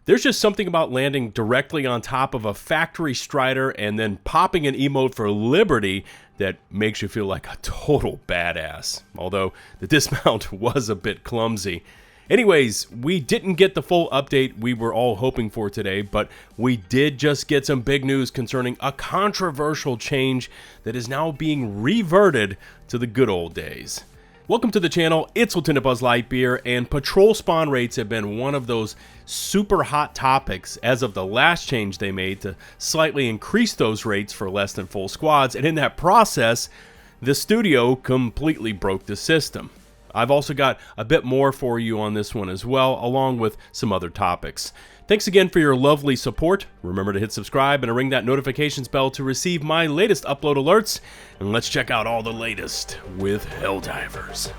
There's just something about landing directly on top of a factory strider and then popping an emote for liberty that makes you feel like a total badass. Although the dismount was a bit clumsy. Anyways, we didn't get the full update we were all hoping for today, but we did just get some big news concerning a controversial change that is now being reverted to the good old days. Welcome to the channel, it's LtBuzzLitebeer, and patrol spawn rates have been one of those super hot topics as of the last change they made to slightly increase those rates for less than full squads, and in that process, the studio completely broke the system. I've also got a bit more for you on this one as well, along with some other topics. Thanks again for your lovely support. Remember to hit subscribe and ring that notifications bell to receive my latest upload alerts. And let's check out all the latest with Helldivers.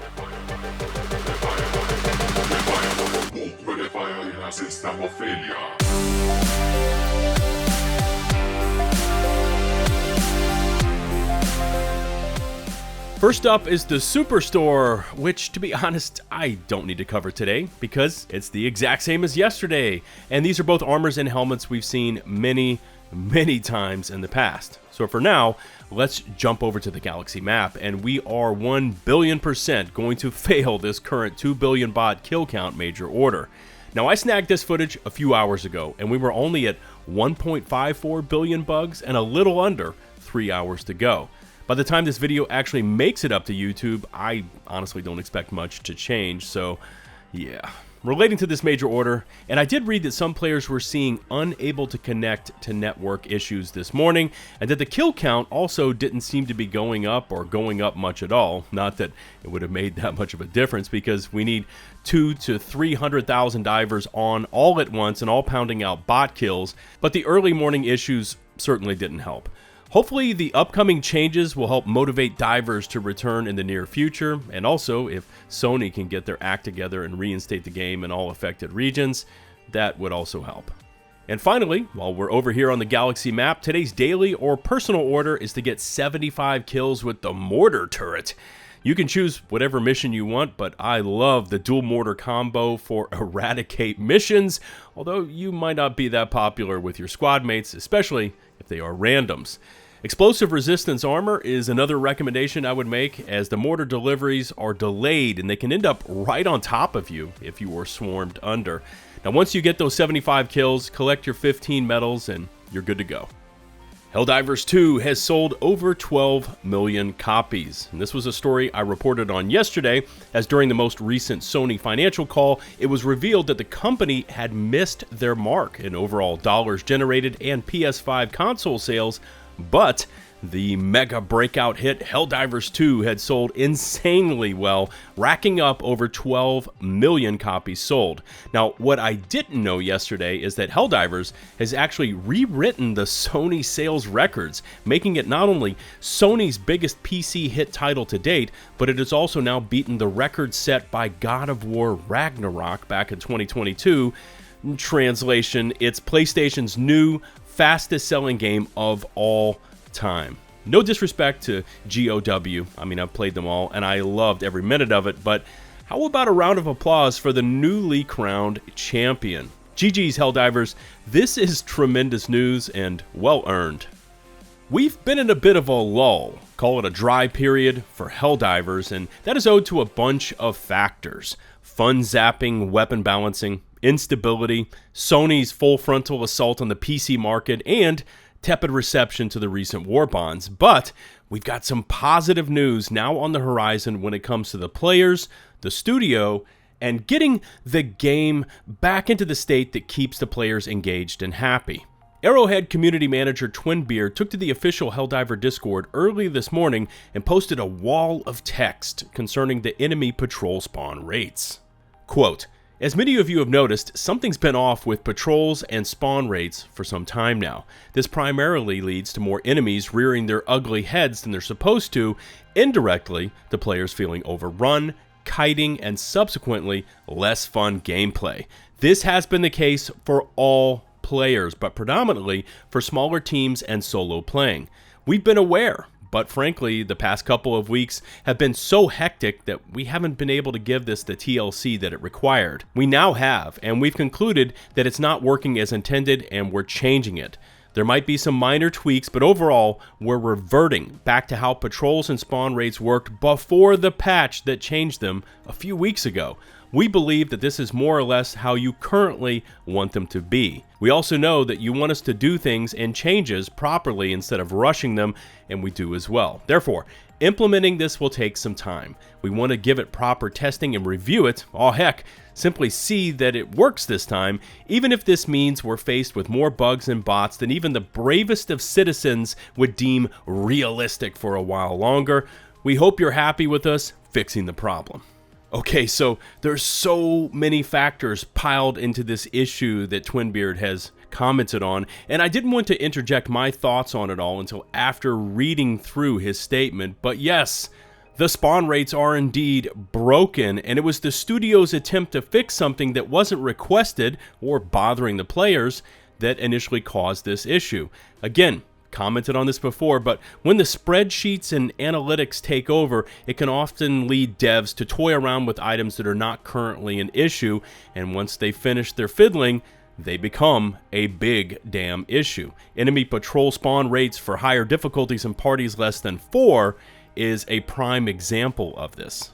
First up is the Superstore, which, to be honest, I don't need to cover today because it's the exact same as yesterday. And these are both armors and helmets we've seen many times in the past. So for now, let's jump over to the galaxy map, and we are 1,000,000,000% going to fail this current 2 billion bot kill count major order. Now, I snagged this footage a few hours ago, and we were only at 1.54 billion bugs and a little under 3 hours to go. By the time this video actually makes it up to YouTube, I honestly don't expect much to change, so yeah. Relating to this major order, and I did read that some players were seeing unable to connect to network issues this morning, and that the kill count also didn't seem to be going up or going up much at all. Not that it would have made that much of a difference, because we need 200,000 to 300,000 divers on all at once and all pounding out bot kills, but the early morning issues certainly didn't help. Hopefully the upcoming changes will help motivate divers to return in the near future, and also if Sony can get their act together and reinstate the game in all affected regions, that would also help. And finally, while we're over here on the galaxy map, today's daily or personal order is to get 75 kills with the mortar turret. You can choose whatever mission you want, but I love the dual mortar combo for eradicate missions, although you might not be that popular with your squad mates, especially if they are randoms. Explosive resistance armor is another recommendation I would make, as the mortar deliveries are delayed and they can end up right on top of you if you are swarmed under. Now once you get those 75 kills, collect your 15 medals and you're good to go. Helldivers 2 has sold over 12 million copies. And this was a story I reported on yesterday, as during the most recent Sony financial call, it was revealed that the company had missed their mark in overall dollars generated and PS5 console sales, but the mega breakout hit Helldivers 2 had sold insanely well, racking up over 12 million copies sold. Now, what I didn't know yesterday is that Helldivers has actually rewritten the Sony sales records, making it not only Sony's biggest PC hit title to date, but it has also now beaten the record set by God of War Ragnarok back in 2022. Translation, it's PlayStation's new fastest selling game of all time. No disrespect to GOW, I mean, I've played them all and I loved every minute of it, but how about a round of applause for the newly crowned champion? GG's Helldivers, this is tremendous news and well earned. We've been in a bit of a lull, call it a dry period, for Helldivers, and that is owed to a bunch of factors. Fun zapping, weapon balancing, instability, Sony's full frontal assault on the PC market, and tepid reception to the recent war bonds. But we've got some positive news now on the horizon when it comes to the players, the studio, and getting the game back into the state that keeps the players engaged and happy. Arrowhead community manager Twinbeer took to the official Helldiver Discord early this morning and posted a wall of text concerning the enemy patrol spawn rates. Quote, "As many of you have noticed, something's been off with patrols and spawn rates for some time now. This primarily leads to more enemies rearing their ugly heads than they're supposed to, indirectly the players feeling overrun, kiting, and subsequently less fun gameplay. This has been the case for all players, but predominantly for smaller teams and solo playing. We've been aware, But frankly, the past couple of weeks have been so hectic that we haven't been able to give this the TLC that it required. We now have, and we've concluded that it's not working as intended, and we're changing it. There might be some minor tweaks, but overall, we're reverting back to how patrols and spawn rates worked before the patch that changed them a few weeks ago. We believe that this is more or less how you currently want them to be. We also know that you want us to do things and changes properly instead of rushing them, and we do as well. Therefore, implementing this will take some time. We want to give it proper testing and review it. Oh heck, simply see that it works this time, even if this means we're faced with more bugs and bots than even the bravest of citizens would deem realistic for a while longer. We hope you're happy with us fixing the problem. Okay, so there's so many factors piled into this issue that Twinbeard has commented on, and I didn't want to interject my thoughts on it all until after reading through his statement. But yes, the spawn rates are indeed broken, and it was the studio's attempt to fix something that wasn't requested or bothering the players that initially caused this issue. Again, commented on this before, but when the spreadsheets and analytics take over, it can often lead devs to toy around with items that are not currently an issue, and once they finish their fiddling, they become a big damn issue. Enemy patrol spawn rates for higher difficulties in parties less than 4 is a prime example of this.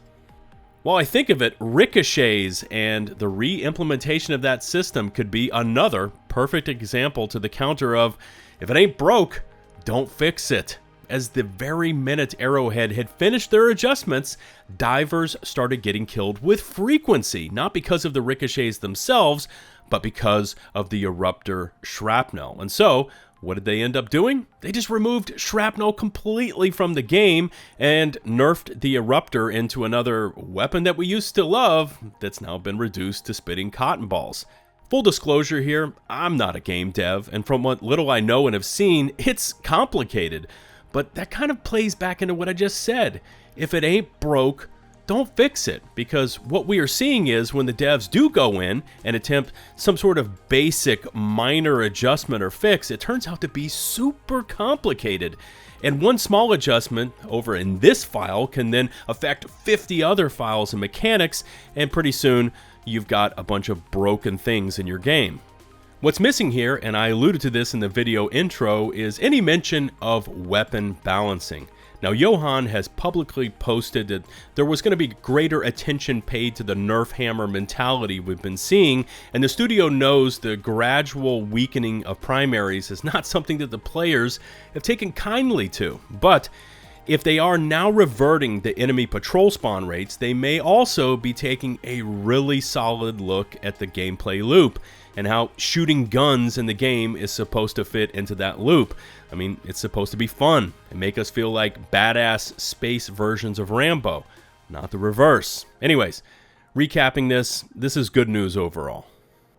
While I think of it, ricochets and the re-implementation of that system could be another perfect example to the counter of, if it ain't broke, don't fix it. As the very minute Arrowhead had finished their adjustments, divers started getting killed with frequency, not because of the ricochets themselves, but because of the eruptor shrapnel. And so, what did they end up doing? They just removed shrapnel completely from the game and nerfed the eruptor into another weapon that we used to love that's now been reduced to spitting cotton balls. Full disclosure here, I'm not a game dev, and from what little I know and have seen, it's complicated. But that kind of plays back into what I just said. If it ain't broke, don't fix it, because what we are seeing is when the devs do go in and attempt some sort of basic minor adjustment or fix, it turns out to be super complicated. And one small adjustment over in this file can then affect 50 other files and mechanics, and pretty soon you've got a bunch of broken things in your game. What's missing here, and I alluded to this in the video intro, is any mention of weapon balancing. Now, Johan has publicly posted that there was going to be greater attention paid to the nerf hammer mentality we've been seeing, and the studio knows the gradual weakening of primaries is not something that the players have taken kindly to. But if they are now reverting the enemy patrol spawn rates, they may also be taking a really solid look at the gameplay loop and how shooting guns in the game is supposed to fit into that loop. I mean, it's supposed to be fun and make us feel like badass space versions of Rambo, not the reverse. Anyways, recapping this is good news overall.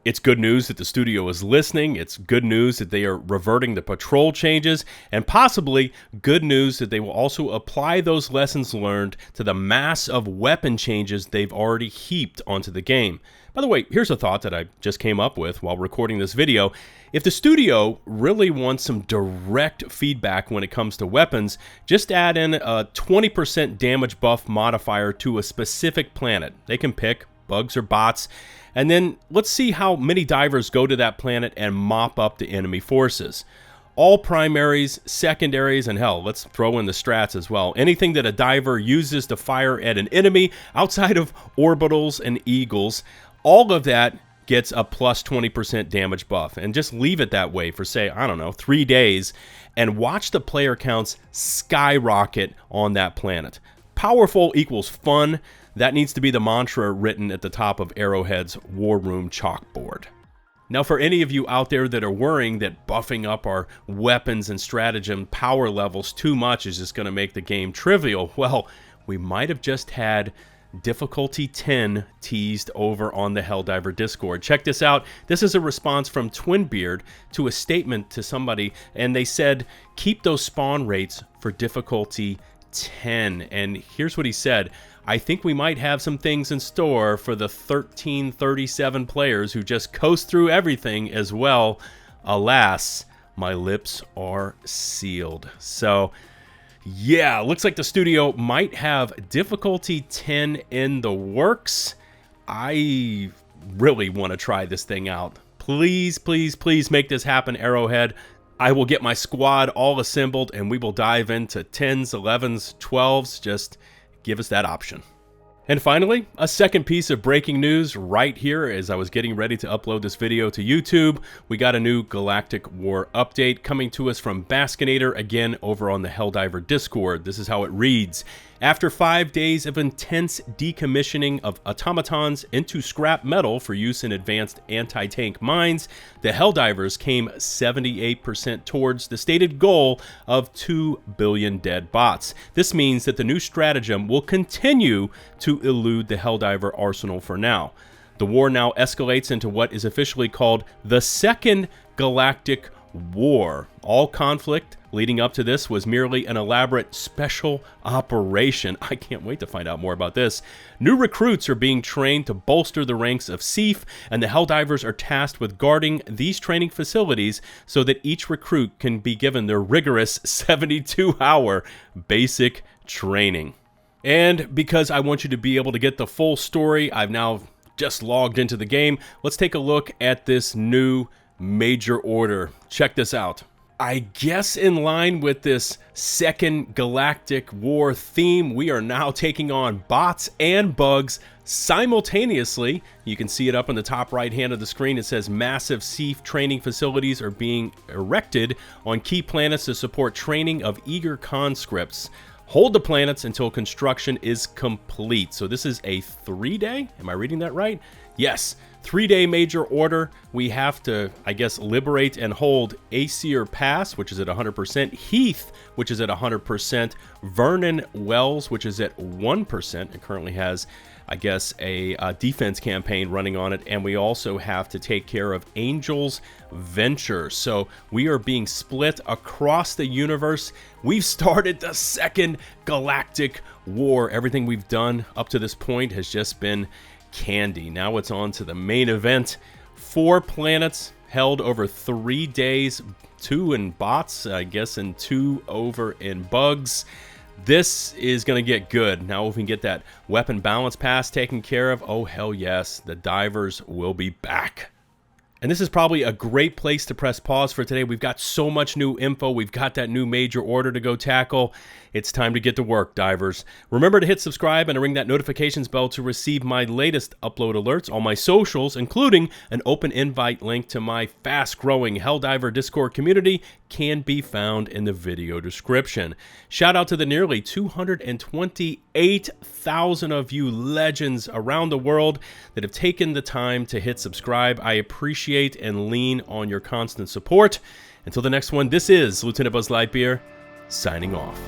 It's good news that the studio is listening, it's good news that they are reverting the patrol changes, and possibly good news that they will also apply those lessons learned to the mass of weapon changes they've already heaped onto the game. By the way, here's a thought that I just came up with while recording this video. If the studio really wants some direct feedback when it comes to weapons, just add in a 20% damage buff modifier to a specific planet. They can pick bugs or bots, and then let's see how many divers go to that planet and mop up the enemy forces. All primaries, secondaries, and hell, let's throw in the strats as well. Anything that a diver uses to fire at an enemy outside of orbitals and eagles, all of that gets a plus 20% damage buff. And just leave it that way for, say, I don't know, 3 days, and watch the player counts skyrocket on that planet. Powerful equals fun. That needs to be the mantra written at the top of Arrowhead's War Room chalkboard. Now, for any of you out there that are worrying that buffing up our weapons and stratagem power levels too much is just going to make the game trivial, well, we might have just had difficulty 10 teased over on the Helldiver Discord. Check this out. This is a response from Twinbeard to a statement to somebody, and they said, keep those spawn rates for difficulty 10. And here's what he said: I think we might have some things in store for the 1337 players who just coast through everything as well. Alas, my lips are sealed. So Yeah, looks like the studio might have difficulty 10 in the works. I really want to try this thing out. Please, please, please make this happen, Arrowhead. I will get my squad all assembled and we will dive into 10s, 11s, 12s. Just give us that option. And finally, a second piece of breaking news right here as I was getting ready to upload this video to YouTube. We got a new Galactic War update coming to us from Baskinator, again over on the Helldiver Discord. This is how it reads. After 5 days of intense decommissioning of automatons into scrap metal for use in advanced anti-tank mines, the Helldivers came 78% towards the stated goal of 2 billion dead bots. This means that the new stratagem will continue to elude the Helldiver arsenal for now. The war now escalates into what is officially called the Second Gallactic War. All conflict leading up to this was merely an elaborate special operation. I can't wait to find out more about this. New recruits are being trained to bolster the ranks of SEAF, and the Helldivers are tasked with guarding these training facilities so that each recruit can be given their rigorous 72-hour basic training. And because I want you to be able to get the full story, I've now just logged into the game. Let's take a look at this new major order. Check this out. I guess in line with this Second Galactic War theme, we are now taking on bots and bugs simultaneously. You can see it up in the top right hand of the screen. It says massive SEAF training facilities are being erected on key planets to support training of eager conscripts. Hold the planets until construction is complete. So this is a 3-day? Am I reading that right? Yes, 3-day major order. We have to, I guess, liberate and hold Aesir Pass, which is at 100%, Heath, which is at 100%, Vernon Wells, which is at 1%. It currently has, I guess, a defense campaign running on it, and we also have to take care of Angel's Venture. So we are being split across the universe. We've started the Second Galactic War. Everything we've done up to this point has just been candy. Now it's on to the main event. 4 planets held over 3 days, 2 in bots, I guess, and 2 over in bugs. This is going to get good. Now if we can get that weapon balance pass taken care of, oh hell yes, the divers will be back. And this is probably a great place to press pause for today. We've got so much new info. We've got that new major order to go tackle. It's time to get to work, divers. Remember to hit subscribe and to ring that notifications bell to receive my latest upload alerts on my socials, including an open invite link to my fast-growing Helldiver Discord community can be found in the video description. Shout out to the nearly 228,000 of you legends around the world that have taken the time to hit subscribe. I appreciate and lean on your constant support. Until the next one, this is LtBuzzLitebeer signing off.